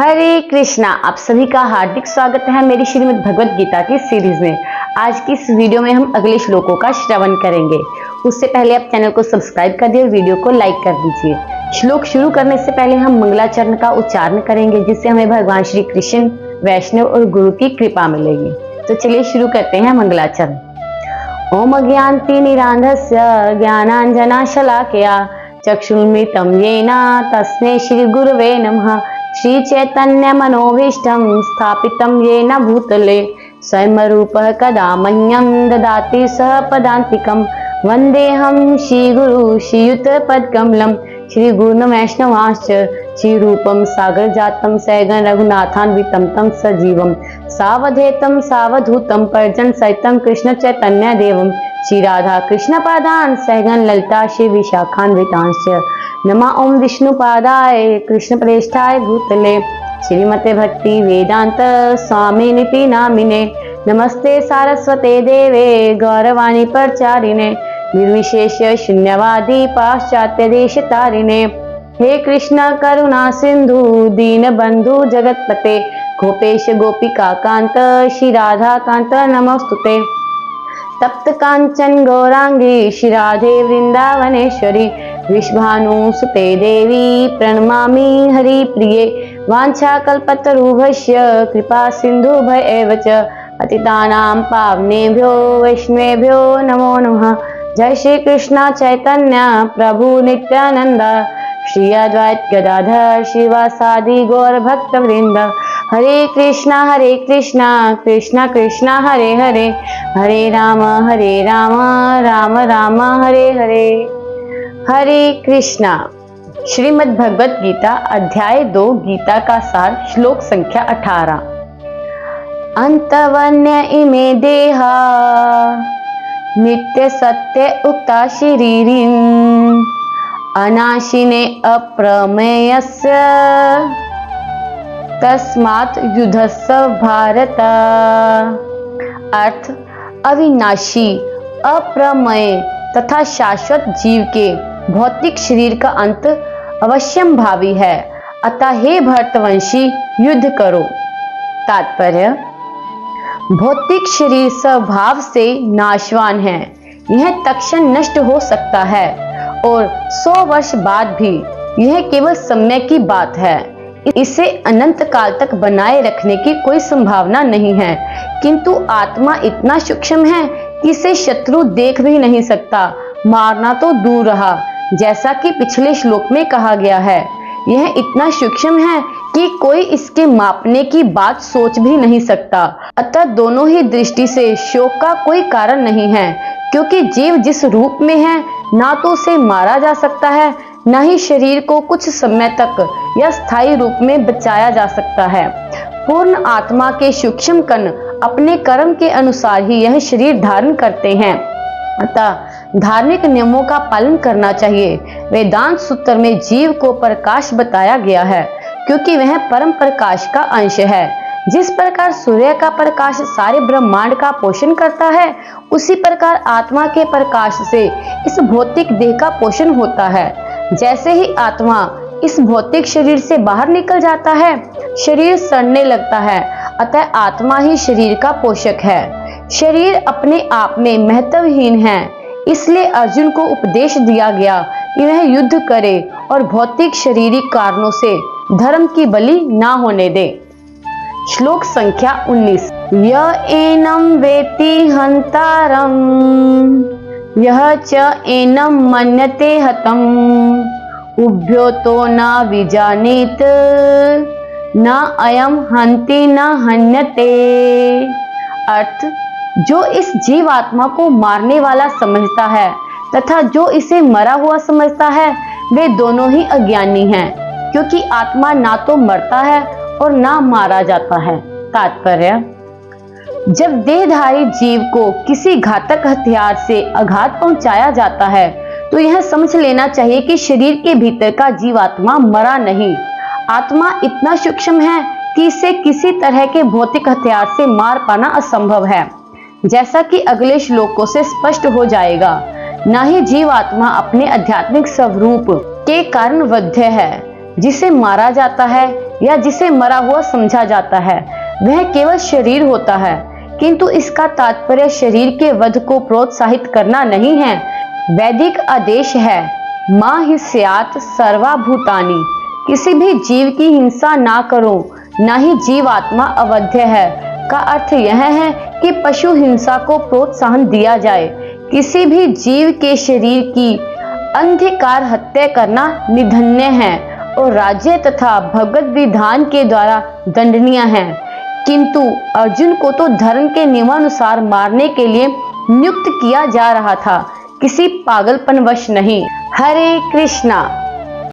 हरे कृष्णा। आप सभी का हार्दिक स्वागत है मेरी श्रीमद् भगवत गीता की सीरीज में। आज की इस वीडियो में हम अगले श्लोकों का श्रवण करेंगे। उससे पहले आप चैनल को सब्सक्राइब कर दिए और वीडियो को लाइक कर दीजिए। श्लोक शुरू करने से पहले हम मंगलाचरण का उच्चारण करेंगे, जिससे हमें भगवान श्री कृष्ण, वैष्णव और गुरु की कृपा मिलेगी। तो चलिए शुरू करते हैं मंगलाचरण। ओम अज्ञानतिमिरान्धस्य ज्ञानाञ्जनशलाकया चक्षुर्मिलितं येन तस्मै श्री गुरवे नमः। श्री चैतन्य मनोभीष्टं स्थापितं येन भूतले स्वयं रूपः कदा मह्यं ददाति सः पदान्तिकं। वन्देऽहं श्रीगुरु श्रीयुतपदकमलं श्रीगुरुन् वैष्णवांश्च श्रीरूपं सागरजातं सैगं रघुनाथान्वितं तं सजीवं सावधेतं सावधूतं पर्जन सहितं कृष्ण चैतन्य देवं श्री राधा कृष्ण पादान् सैगं ललिता श्री विशाखान्वितांश्च। नमः ओम विष्णुपादाय कृष्ण प्रेष्ठाय भूतले श्रीमते भक्ति वेदांत स्वामिनिति नामिने। नमस्ते सारस्वते देवे गौरवाणी प्रचारिणे निर्विशेष शून्यवादी पाश्चात्य देश तारिणे। हे कृष्ण करुणा सिंधु दीनबंधु जगतपते गोपेश गोपिका कांत श्री राधा कांत नमस्तुते। तप्त कांचन गौरांगी श्री राधे वृंदावनेश्वरी विश्वानुसुते देवी प्रणमामि हरिप्रिये। वाञ्छाकल्पतरुभ्यश्च कृपा सिन्धुभ्येव च पतितानां पावनेभ्यो वैष्णवेभ्यो नमो नमः। जय श्री कृष्ण चैतन्य प्रभु नित्यानंद श्री अद्वैत गदाधर श्रीवासादि गौर भक्त वृंद। हरे कृष्णा कृष्णा कृष्णा हरे हरे हरे राम राम राम हरे हरे। हरे कृष्णा। श्रीमद् भगवत गीता अध्याय 2 गीता का सार श्लोक संख्या 18। अंतवन्य इमे देहा नित्य सत्य उक्ता शरीरिन् अनाशिने अप्रमेयस्य तस्मात् युद्धस्य भारत। अर्थ, अविनाशी अप्रमेय तथा शाश्वत जीव के भौतिक शरीर का अंत अवश्यम भावी है, अतः हे भरतवंशी युद्ध करो। तात्पर्य, भौतिक शरीर स्वभाव से नाशवान है, यह तत्क्षण नष्ट हो सकता है और 100 वर्ष बाद भी यह केवल समय की बात है। इसे अनंत काल तक बनाए रखने की कोई संभावना नहीं है, किंतु आत्मा इतना सूक्ष्म है कि इसे शत्रु देख भी नहीं सकता, मारना तो दूर रहा। जैसा कि पिछले श्लोक में कहा गया है, यह इतना सूक्ष्म है कि कोई इसके मापने की बात सोच भी नहीं सकता। अतः दोनों ही दृष्टि से शोक का कोई कारण नहीं है, क्योंकि जीव जिस रूप में है, ना तो उसे मारा जा सकता है, न ही शरीर को कुछ समय तक या स्थायी रूप में बचाया जा सकता है। पूर्ण आत्मा के सूक्ष्म कण अपने कर्म के अनुसार ही यह शरीर धारण करते हैं, अतः धार्मिक नियमों का पालन करना चाहिए। वेदांत सूत्र में जीव को प्रकाश बताया गया है, क्योंकि वह परम प्रकाश का अंश है। जिस प्रकार सूर्य का प्रकाश सारे ब्रह्मांड का पोषण करता है, उसी प्रकार आत्मा के प्रकाश से इस भौतिक देह का पोषण होता है। जैसे ही आत्मा इस भौतिक शरीर से बाहर निकल जाता है, शरीर सड़ने लगता है, अतः आत्मा ही शरीर का पोषक है। शरीर अपने आप में महत्वहीन है, इसलिए अर्जुन को उपदेश दिया गया कि वह युद्ध करे और भौतिक शारीरिक कारणों से धर्म की बलि ना होने दे। श्लोक संख्या 19। य एनं वेत्ति हन्तारं यह च एनं मन्यते हतम् उभयो तो न विजानीत न अयं हन्ति न हन्यते। अर्थ, जो इस जीवात्मा को मारने वाला समझता है तथा जो इसे मरा हुआ समझता है, वे दोनों ही अज्ञानी हैं, क्योंकि आत्मा ना तो मरता है और ना मारा जाता है। तात्पर्य, जब देहधारी जीव को किसी घातक हथियार से आघात पहुंचाया जाता है, तो यह समझ लेना चाहिए कि शरीर के भीतर का जीवात्मा मरा नहीं। आत्मा इतना सूक्ष्म है कि इसे किसी तरह के भौतिक हथियार से मार पाना असंभव है, जैसा कि अगले श्लोकों से स्पष्ट हो जाएगा। न ही जीवात्मा अपने आध्यात्मिक स्वरूप के कारण बद्ध है, जिसे मारा जाता है या जिसे मरा हुआ समझा जाता है वह केवल शरीर होता है, किंतु इसका तात्पर्य शरीर के वध को प्रोत्साहित करना नहीं है। वैदिक आदेश है मा हि स्यात् सर्वभूतानि, किसी भी जीव की हिंसा ना करो, ना ही जीवात्मा अवध्य है का अर्थ यह है कि पशु हिंसा को प्रोत्साहन दिया जाए। किसी भी जीव के शरीर की अंधिकार हत्या करना निंदनीय है और राज्य तथा भगवत विधान के द्वारा दंडनीय है, किंतु अर्जुन को तो धर्म के नियमानुसार मारने के लिए नियुक्त किया जा रहा था, किसी पागलपनवश नहीं। हरे कृष्णा।